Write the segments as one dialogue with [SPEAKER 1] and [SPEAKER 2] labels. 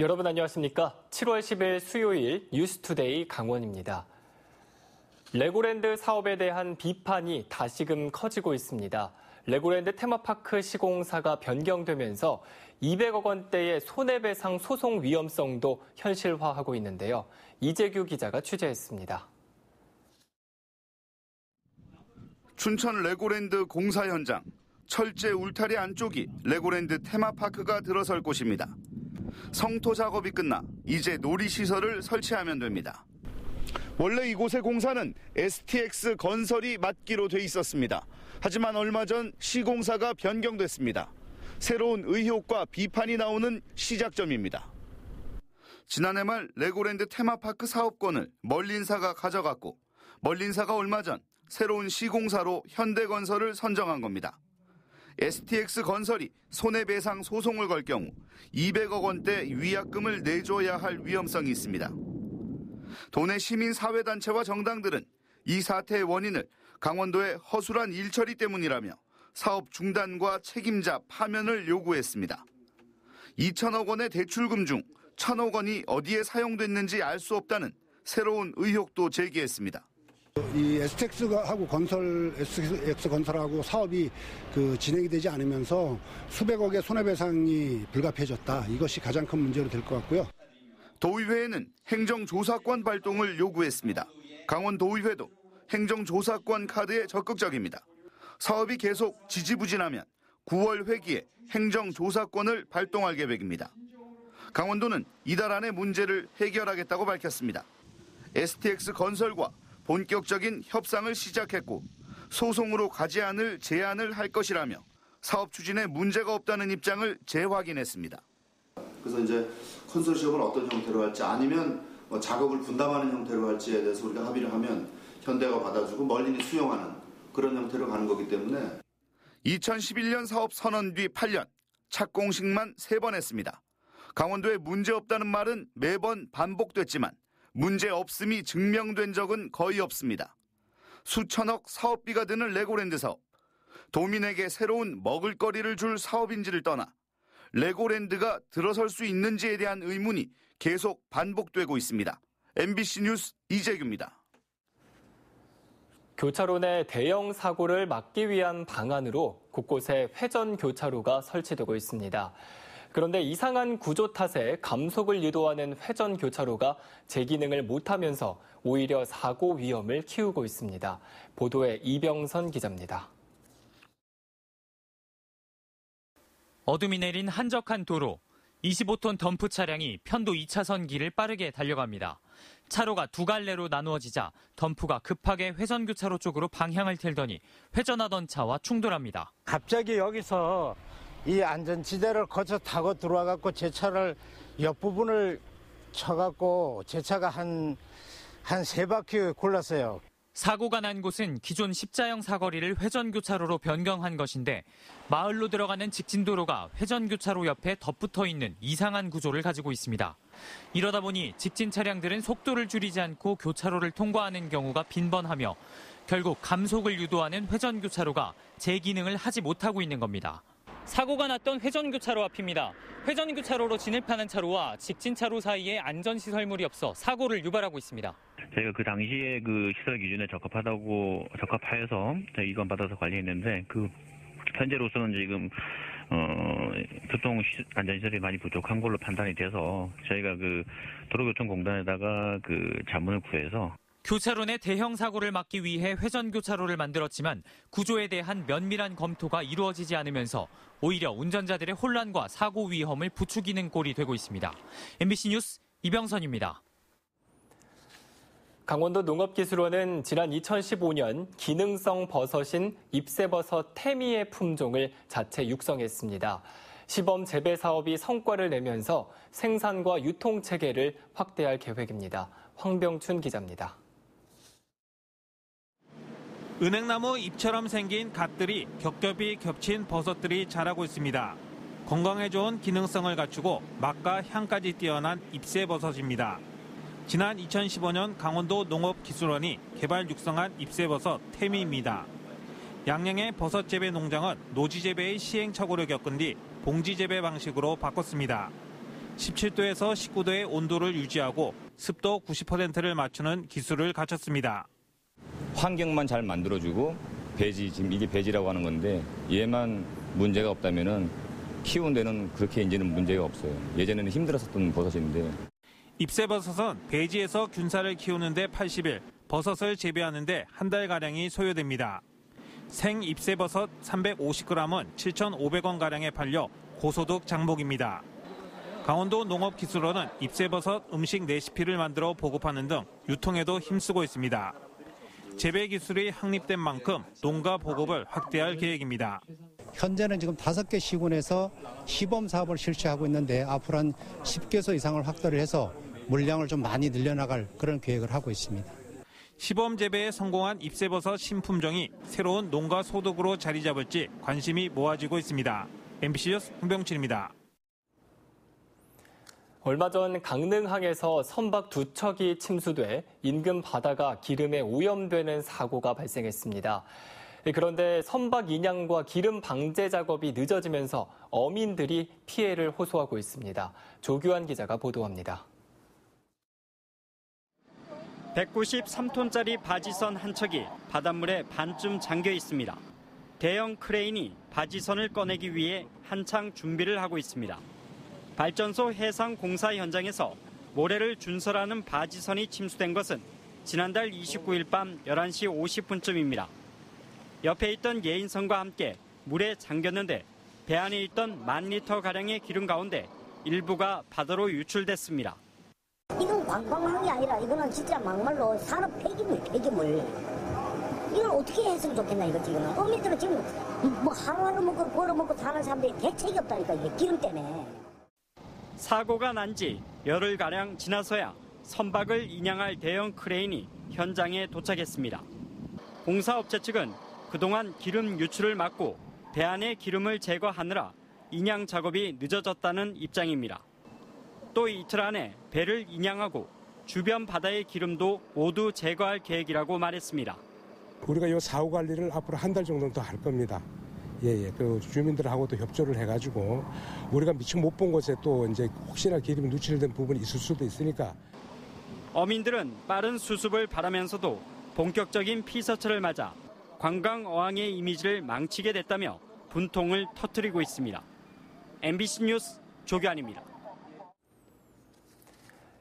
[SPEAKER 1] 여러분 안녕하십니까? 7월 10일 수요일 뉴스투데이 강원입니다. 레고랜드 사업에 대한 비판이 다시금 커지고 있습니다. 레고랜드 테마파크 시공사가 변경되면서 200억 원대의 손해배상 소송 위험성도 현실화하고 있는데요. 이재규 기자가 취재했습니다.
[SPEAKER 2] 춘천 레고랜드 공사 현장. 철제 울타리 안쪽이 레고랜드 테마파크가 들어설 곳입니다. 성토 작업이 끝나 이제 놀이시설을 설치하면 됩니다. 원래 이곳의 공사는 STX 건설이 맡기로 돼 있었습니다. 하지만 얼마 전 시공사가 변경됐습니다. 새로운 의혹과 비판이 나오는 시작점입니다. 지난해 말 레고랜드 테마파크 사업권을 멀린사가 가져갔고 멀린사가 얼마 전 새로운 시공사로 현대건설을 선정한 겁니다. STX 건설이 손해배상 소송을 걸 경우 200억 원대 위약금을 내줘야 할 위험성이 있습니다. 도내 시민사회단체와 정당들은 이 사태의 원인을 강원도의 허술한 일처리 때문이라며 사업 중단과 책임자 파면을 요구했습니다. 2천억 원의 대출금 중 1,000억 원이 어디에 사용됐는지 알 수 없다는 새로운 의혹도 제기했습니다.
[SPEAKER 3] 이 STX하고 STX 건설하고 사업이 진행이 되지 않으면서 수백억의 손해배상이 불가피해졌다. 이것이 가장 큰 문제로 될 것 같고요.
[SPEAKER 2] 도의회에는 행정조사권 발동을 요구했습니다. 강원도의회도 행정조사권 카드에 적극적입니다. 사업이 계속 지지부진하면 9월 회기에 행정조사권을 발동할 계획입니다. 강원도는 이달 안에 문제를 해결하겠다고 밝혔습니다. STX 건설과 본격적인 협상을 시작했고 소송으로 가지 않을 제안을 할 것이라며 사업 추진에 문제가 없다는 입장을 재확인했습니다.
[SPEAKER 4] 그래서 이제 컨소시엄을 어떤 형태로 할지 아니면 작업을 분담하는 형태로 할지에 대해서 우리가 합의를 하면 현대가 받아주고 멀린이 수용하는 그런 형태로 가는 거기 때문에
[SPEAKER 2] 2011년 사업 선언 뒤 8년 착공식만 3번 했습니다. 강원도에 문제 없다는 말은 매번 반복됐지만 문제 없음이 증명된 적은 거의 없습니다. 수천억 사업비가 드는 레고랜드 사업. 도민에게 새로운 먹을거리를 줄 사업인지를 떠나 레고랜드가 들어설 수 있는지에 대한 의문이 계속 반복되고 있습니다. MBC 뉴스 이재규입니다.
[SPEAKER 1] 교차로 내 대형 사고를 막기 위한 방안으로 곳곳에 회전 교차로가 설치되고 있습니다. 그런데 이상한 구조 탓에 감속을 유도하는 회전 교차로가 제 기능을 못하면서 오히려 사고 위험을 키우고 있습니다. 보도에 이병선 기자입니다.
[SPEAKER 5] 어둠이 내린 한적한 도로, 25톤 덤프 차량이 편도 2차선 길을 빠르게 달려갑니다. 차로가 두 갈래로 나누어지자 덤프가 급하게 회전 교차로 쪽으로 방향을 틀더니 회전하던 차와 충돌합니다.
[SPEAKER 6] 갑자기 여기서 이 안전지대를 거쳐 타고 들어와갖고 제 차를 옆부분을 쳐갖고 제 차가 한 3바퀴 굴렀어요.
[SPEAKER 5] 사고가 난 곳은 기존 십자형 사거리를 회전교차로로 변경한 것인데 마을로 들어가는 직진도로가 회전교차로 옆에 덧붙어 있는 이상한 구조를 가지고 있습니다. 이러다 보니 직진 차량들은 속도를 줄이지 않고 교차로를 통과하는 경우가 빈번하며 결국 감속을 유도하는 회전교차로가 제 기능을 하지 못하고 있는 겁니다. 사고가 났던 회전교차로 앞입니다. 회전교차로로 진입하는 차로와 직진차로 사이에 안전시설물이 없어 사고를 유발하고 있습니다.
[SPEAKER 7] 저희가 그 당시에 그 시설 기준에 적합하여서 이건 받아서 관리했는데 현재로서는 지금 교통 안전시설이 많이 부족한 걸로 판단이 돼서 저희가 도로교통공단에다가 자문을 구해서
[SPEAKER 5] 교차로 내 대형 사고를 막기 위해 회전교차로를 만들었지만 구조에 대한 면밀한 검토가 이루어지지 않으면서 오히려 운전자들의 혼란과 사고 위험을 부추기는 꼴이 되고 있습니다. MBC 뉴스 이병선입니다.
[SPEAKER 1] 강원도 농업기술원은 지난 2015년 기능성 버섯인 잎새버섯 태미의 품종을 자체 육성했습니다. 시범 재배 사업이 성과를 내면서 생산과 유통 체계를 확대할 계획입니다. 황병춘 기자입니다.
[SPEAKER 8] 은행나무 잎처럼 생긴 갓들이 겹겹이 겹친 버섯들이 자라고 있습니다. 건강에 좋은 기능성을 갖추고 맛과 향까지 뛰어난 잎새버섯입니다. 지난 2015년 강원도 농업기술원이 개발 육성한 잎새버섯 태미입니다. 양양의 버섯 재배 농장은 노지 재배의 시행착오를 겪은 뒤 봉지 재배 방식으로 바꿨습니다. 17도에서 19도의 온도를 유지하고 습도 90%를 맞추는 기술을 갖췄습니다.
[SPEAKER 9] 환경만 잘 만들어주고 배지, 지금 이게 배지라고 하는 건데 얘만 문제가 없다면은 키우는 데는 그렇게 이제는 문제가 없어요. 예전에는 힘들었었던 버섯인데.
[SPEAKER 8] 잎새버섯은 배지에서 균사를 키우는데 80일, 버섯을 재배하는데 한 달가량이 소요됩니다. 생 잎새버섯 350g은 7,500원가량에 팔려 고소득 장목입니다. 강원도 농업기술원은 잎새버섯 음식 레시피를 만들어 보급하는 등 유통에도 힘쓰고 있습니다. 재배 기술이 확립된 만큼 농가 보급을 확대할 계획입니다.
[SPEAKER 10] 현재는 지금 5개 시군에서 시범 사업을 실시하고 있는데 앞으로 한 10개소 이상을 확대를 해서 물량을 좀 많이 늘려나갈 그런 계획을 하고 있습니다.
[SPEAKER 8] 시범 재배에 성공한 잎새버섯 신품종이 새로운 농가 소득으로 자리 잡을지 관심이 모아지고 있습니다. MBC 뉴스 홍병진입니다.
[SPEAKER 1] 얼마 전 강릉항에서 선박 2척이 침수돼 인근 바다가 기름에 오염되는 사고가 발생했습니다. 그런데 선박 인양과 기름 방제 작업이 늦어지면서 어민들이 피해를 호소하고 있습니다. 조규환 기자가 보도합니다.
[SPEAKER 11] 193톤짜리 바지선 한 척이 바닷물에 반쯤 잠겨 있습니다. 대형 크레인이 바지선을 꺼내기 위해 한창 준비를 하고 있습니다. 발전소 해상 공사 현장에서 모래를 준설하는 바지선이 침수된 것은 지난달 29일 밤 11시 50분쯤입니다. 옆에 있던 예인선과 함께 물에 잠겼는데 배 안에 있던 10,000리터가량의 기름 가운데 일부가 바다로 유출됐습니다.
[SPEAKER 12] 이건 관광항이 아니라 이거는 진짜 막말로 산업 폐기물. 이걸 어떻게 했으면 좋겠나 이거지 이거는. 어민들은 지금 뭐 하루하루 먹고 벌어먹고 사는 사람들이 대책이 없다니까 이게 기름 때문에.
[SPEAKER 11] 사고가 난 지 열흘가량 지나서야 선박을 인양할 대형 크레인이 현장에 도착했습니다. 공사업체 측은 그동안 기름 유출을 막고 배 안의 기름을 제거하느라 인양 작업이 늦어졌다는 입장입니다. 또 이틀 안에 배를 인양하고 주변 바다의 기름도 모두 제거할 계획이라고 말했습니다.
[SPEAKER 13] 우리가 이 사후 관리를 앞으로 한 달 정도는 더 할 겁니다. 그 주민들하고도 협조를 해가지고 우리가 미처 못 본 곳에 또 이제 혹시나 기름이 누출된 부분이 있을 수도 있으니까.
[SPEAKER 11] 어민들은 빠른 수습을 바라면서도 본격적인 피서철을 맞아 관광 어항의 이미지를 망치게 됐다며 분통을 터뜨리고 있습니다. MBC 뉴스 조규환입니다.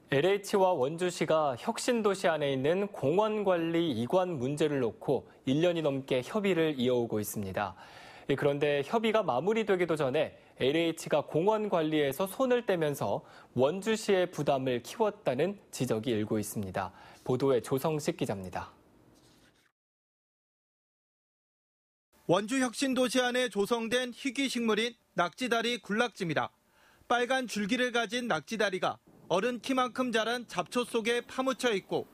[SPEAKER 1] LH와 원주시가 혁신도시 안에 있는 공원관리 이관 문제를 놓고 1년이 넘게 협의를 이어오고 있습니다. 그런데 협의가 마무리되기도 전에 LH가 공원 관리에서 손을 떼면서 원주시의 부담을 키웠다는 지적이 일고 있습니다. 보도에 조성식 기자입니다.
[SPEAKER 14] 원주 혁신도시 안에 조성된 희귀식물인 낙지다리 군락지입니다. 빨간 줄기를 가진 낙지다리가 어른 키만큼 자란 잡초 속에 파묻혀 있고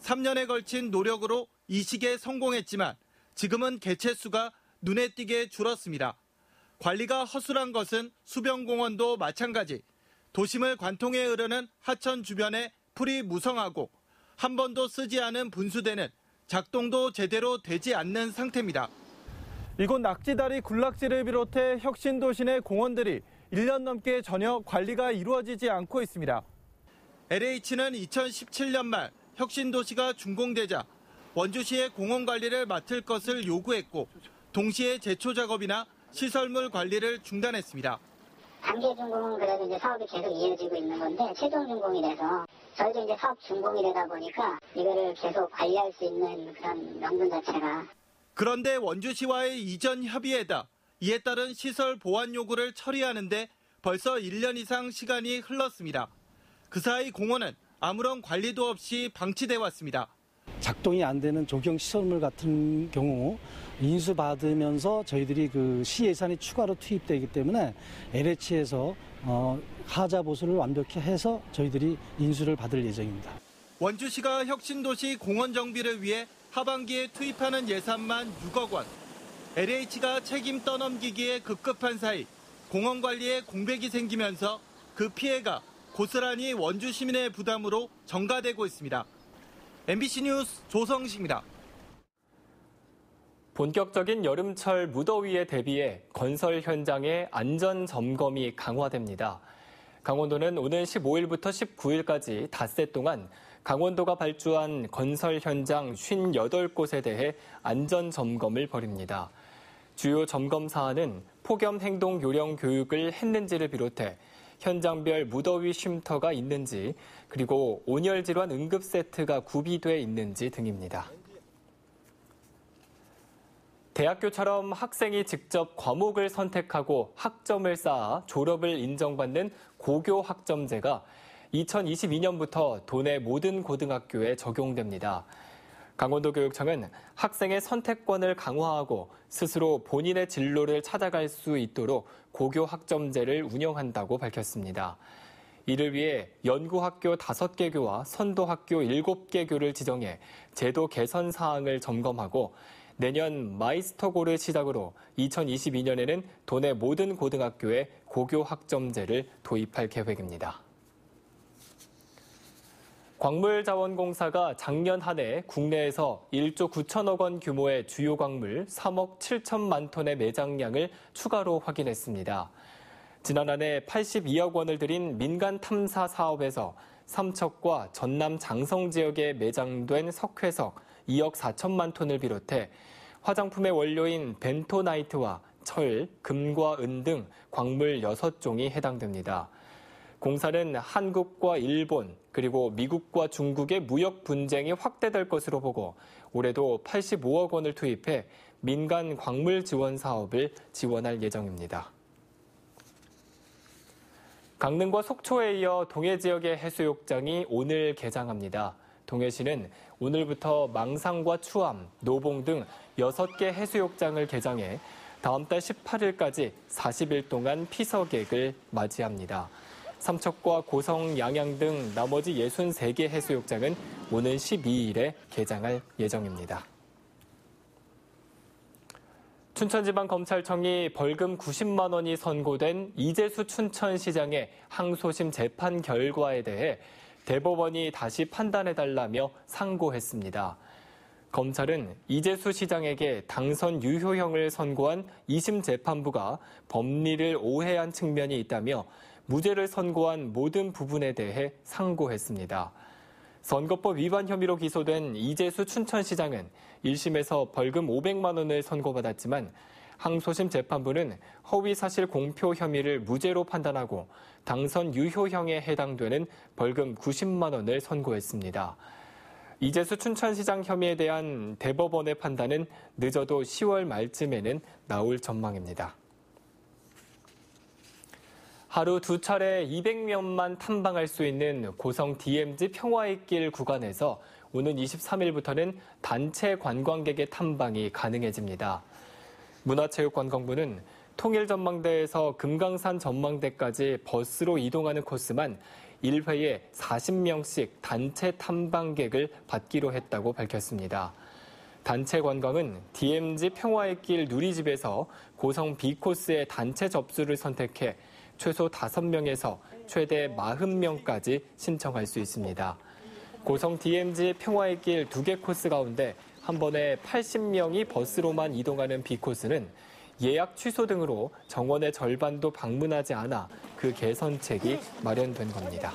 [SPEAKER 14] 3년에 걸친 노력으로 이식에 성공했지만 지금은 개체수가 눈에 띄게 줄었습니다. 관리가 허술한 것은 수변공원도 마찬가지. 도심을 관통해 흐르는 하천 주변에 풀이 무성하고 한 번도 쓰지 않은 분수대는 작동도 제대로 되지 않는 상태입니다.
[SPEAKER 15] 이곳 낙지다리 군락지를 비롯해 혁신도시 내 공원들이 1년 넘게 전혀 관리가 이루어지지 않고 있습니다.
[SPEAKER 14] LH는 2017년 말 혁신도시가 준공되자 원주시의 공원 관리를 맡을 것을 요구했고 동시에 제초 작업이나 시설물 관리를 중단했습니다.
[SPEAKER 12] 단계 준공은 그래도 이제 사업이 계속 이어지고 있는 건데 최종 준공이 돼서 저희도 이제 사업 준공이 되다 보니까 이거를 계속 관리할 수 있는 그런 명분 자체가.
[SPEAKER 14] 그런데 원주시와의 이전 협의에다 이에 따른 시설 보완 요구를 처리하는데 벌써 1년 이상 시간이 흘렀습니다. 그 사이 공원은 아무런 관리도 없이 방치돼 왔습니다.
[SPEAKER 16] 작동이 안 되는 조경 시설물 같은 경우 인수받으면서 저희들이 그 시 예산이 추가로 투입되기 때문에 LH에서 하자 보수를 완벽히 해서 저희들이 인수를 받을 예정입니다.
[SPEAKER 14] 원주시가 혁신도시 공원 정비를 위해 하반기에 투입하는 예산만 6억 원. LH가 책임 떠넘기기에 급급한 사이 공원 관리에 공백이 생기면서 그 피해가 고스란히 원주 시민의 부담으로 전가되고 있습니다. MBC 뉴스 조성식입니다.
[SPEAKER 1] 본격적인 여름철 무더위에 대비해 건설 현장의 안전 점검이 강화됩니다. 강원도는 오는 15일부터 19일까지 닷새 동안 강원도가 발주한 건설 현장 58곳에 대해 안전점검을 벌입니다. 주요 점검 사안은 폭염 행동 요령 교육을 했는지를 비롯해 현장별 무더위 쉼터가 있는지, 그리고 온열 질환 응급 세트가 구비돼 있는지 등입니다. 대학교처럼 학생이 직접 과목을 선택하고 학점을 쌓아 졸업을 인정받는 고교 학점제가 2022년부터 도내 모든 고등학교에 적용됩니다. 강원도교육청은 학생의 선택권을 강화하고 스스로 본인의 진로를 찾아갈 수 있도록 고교 학점제를 운영한다고 밝혔습니다. 이를 위해 연구학교 5개 교와 선도학교 7개 교를 지정해 제도 개선 사항을 점검하고 내년 마이스터고를 시작으로 2022년에는 도내 모든 고등학교에 고교 학점제를 도입할 계획입니다. 광물자원공사가 작년 한 해 국내에서 1조 9천억 원 규모의 주요 광물 3억 7천만 톤의 매장량을 추가로 확인했습니다. 지난 한 해 82억 원을 들인 민간 탐사 사업에서 삼척과 전남 장성 지역에 매장된 석회석 2억 4천만 톤을 비롯해 화장품의 원료인 벤토나이트와 철, 금과 은 등 광물 6종이 해당됩니다. 공사는 한국과 일본, 그리고 미국과 중국의 무역 분쟁이 확대될 것으로 보고 올해도 85억 원을 투입해 민간 광물 지원 사업을 지원할 예정입니다. 강릉과 속초에 이어 동해 지역의 해수욕장이 오늘 개장합니다. 동해시는 오늘부터 망상과 추암, 노봉 등 6개 해수욕장을 개장해 다음 달 18일까지 40일 동안 피서객을 맞이합니다. 삼척과 고성, 양양 등 나머지 63개 해수욕장은 오는 12일에 개장할 예정입니다. 춘천지방검찰청이 벌금 90만 원이 선고된 이재수 춘천시장의 항소심 재판 결과에 대해 대법원이 다시 판단해달라며 상고했습니다. 검찰은 이재수 시장에게 당선 유효형을 선고한 2심 재판부가 법리를 오해한 측면이 있다며 무죄를 선고한 모든 부분에 대해 상고했습니다. 선거법 위반 혐의로 기소된 이재수 춘천시장은 1심에서 벌금 500만 원을 선고받았지만 항소심 재판부는 허위사실 공표 혐의를 무죄로 판단하고 당선 유효형에 해당되는 벌금 90만 원을 선고했습니다. 이재수 춘천시장 혐의에 대한 대법원의 판단은 늦어도 10월 말쯤에는 나올 전망입니다. 하루 2차례 200명만 탐방할 수 있는 고성 DMZ 평화의 길 구간에서 오는 23일부터는 단체 관광객의 탐방이 가능해집니다. 문화체육관광부는 통일전망대에서 금강산 전망대까지 버스로 이동하는 코스만 1회에 40명씩 단체 탐방객을 받기로 했다고 밝혔습니다. 단체 관광은 DMZ 평화의 길 누리집에서 고성 B코스의 단체 접수를 선택해 최소 5명에서 최대 40명까지 신청할 수 있습니다. 고성 DMZ 평화의 길 2개 코스 가운데 한 번에 80명이 버스로만 이동하는 B코스는 예약 취소 등으로 정원의 절반도 방문하지 않아 그 개선책이 마련된 겁니다.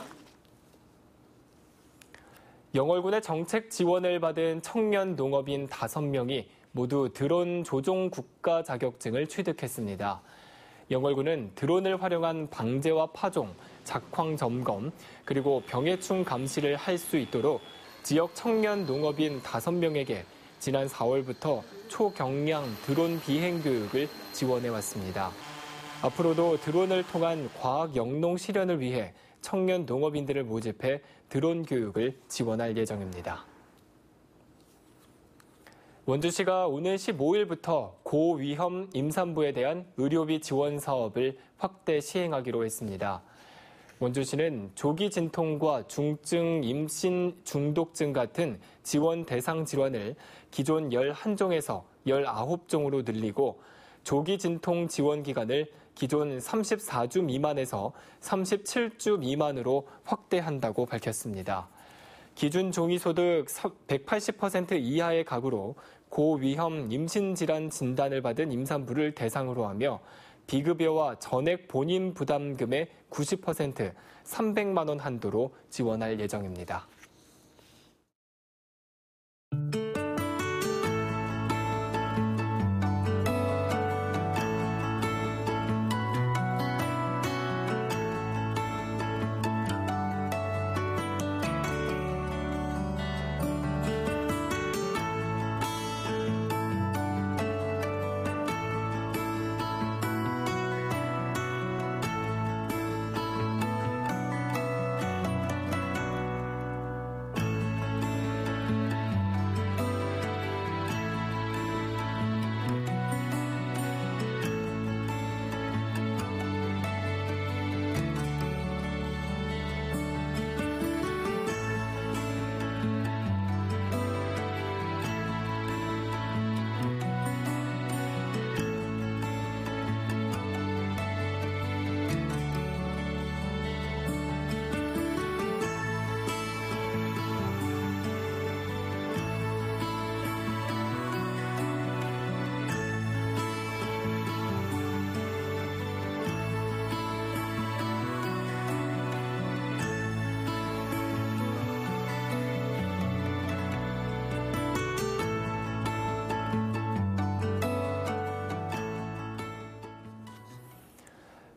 [SPEAKER 1] 영월군의 정책 지원을 받은 청년 농업인 5명이 모두 드론 조종 국가 자격증을 취득했습니다. 영월군은 드론을 활용한 방제와 파종, 작황 점검, 그리고 병해충 감시를 할 수 있도록 지역 청년 농업인 5명에게 지난 4월부터 초경량 드론 비행 교육을 지원해왔습니다. 앞으로도 드론을 통한 과학 영농 실현을 위해 청년 농업인들을 모집해 드론 교육을 지원할 예정입니다. 원주시가 오는 15일부터 고위험 임산부에 대한 의료비 지원 사업을 확대 시행하기로 했습니다. 원주시는 조기 진통과 중증 임신 중독증 같은 지원 대상 질환을 기존 11종에서 19종으로 늘리고 조기 진통 지원 기간을 기존 34주 미만에서 37주 미만으로 확대한다고 밝혔습니다. 기준 종이소득 180% 이하의 가구로 고위험 임신질환 진단을 받은 임산부를 대상으로 하며 비급여와 전액 본인 부담금의 90%, 300만 원 한도로 지원할 예정입니다.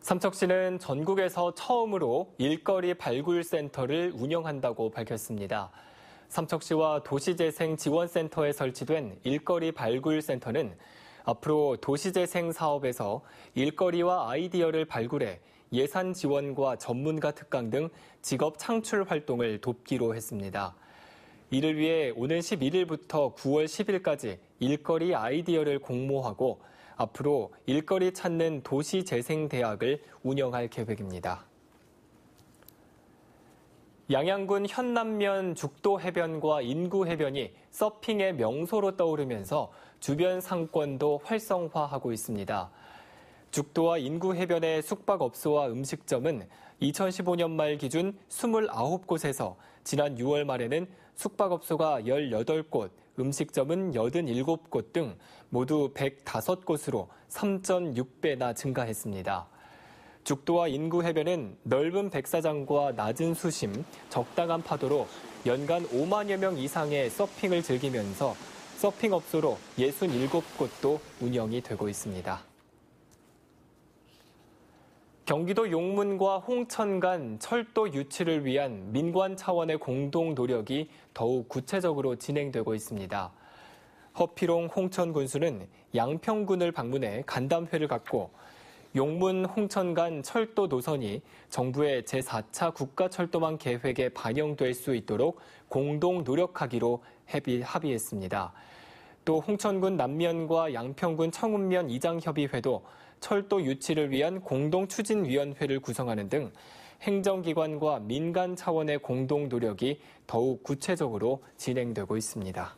[SPEAKER 1] 삼척시는 전국에서 처음으로 일거리 발굴센터를 운영한다고 밝혔습니다. 삼척시와 도시재생지원센터에 설치된 일거리 발굴센터는 앞으로 도시재생 사업에서 일거리와 아이디어를 발굴해 예산 지원과 전문가 특강 등 직업 창출 활동을 돕기로 했습니다. 이를 위해 오는 11일부터 9월 10일까지 일거리 아이디어를 공모하고 앞으로 일거리 찾는 도시재생대학을 운영할 계획입니다. 양양군 현남면 죽도해변과 인구해변이 서핑의 명소로 떠오르면서 주변 상권도 활성화하고 있습니다. 죽도와 인구해변의 숙박업소와 음식점은 2015년 말 기준 29곳에서 지난 6월 말에는 숙박업소가 18곳, 음식점은 87곳 등 모두 105곳으로 3.6배나 증가했습니다. 죽도와 인구해변은 넓은 백사장과 낮은 수심, 적당한 파도로 연간 5만여 명 이상의 서핑을 즐기면서 서핑업소로 67곳도 운영이 되고 있습니다. 경기도 용문과 홍천 간 철도 유치를 위한 민관 차원의 공동 노력이 더욱 구체적으로 진행되고 있습니다. 허피롱 홍천 군수는 양평군을 방문해 간담회를 갖고 용문 홍천 간 철도 노선이 정부의 제4차 국가철도망 계획에 반영될 수 있도록 공동 노력하기로 합의했습니다. 또 홍천군 남면과 양평군 청운면 이장협의회도 철도 유치를 위한 공동추진위원회를 구성하는 등 행정기관과 민간 차원의 공동 노력이 더욱 구체적으로 진행되고 있습니다.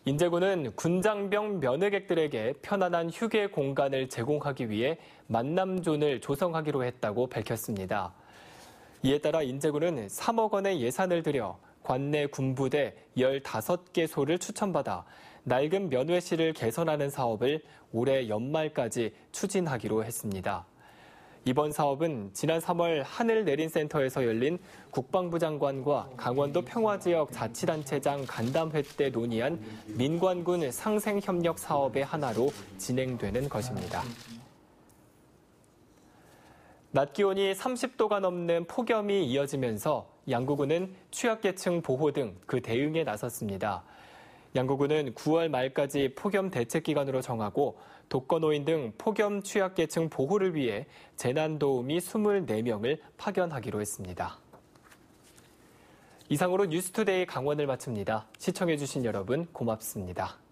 [SPEAKER 1] 인제군은 군장병 면회객들에게 편안한 휴게 공간을 제공하기 위해 만남존을 조성하기로 했다고 밝혔습니다. 이에 따라 인제군은 3억 원의 예산을 들여 관내 군부대 15개소를 추천받아 낡은 면회실을 개선하는 사업을 올해 연말까지 추진하기로 했습니다. 이번 사업은 지난 3월 하늘내린센터에서 열린 국방부 장관과 강원도 평화지역 자치단체장 간담회 때 논의한 민관군 상생협력 사업의 하나로 진행되는 것입니다. 낮 기온이 30도가 넘는 폭염이 이어지면서 양구군은 취약계층 보호 등 그 대응에 나섰습니다. 양구군은 9월 말까지 폭염 대책 기간으로 정하고 독거노인 등 폭염 취약계층 보호를 위해 재난도우미 24명을 파견하기로 했습니다. 이상으로 뉴스투데이 강원을 마칩니다. 시청해주신 여러분 고맙습니다.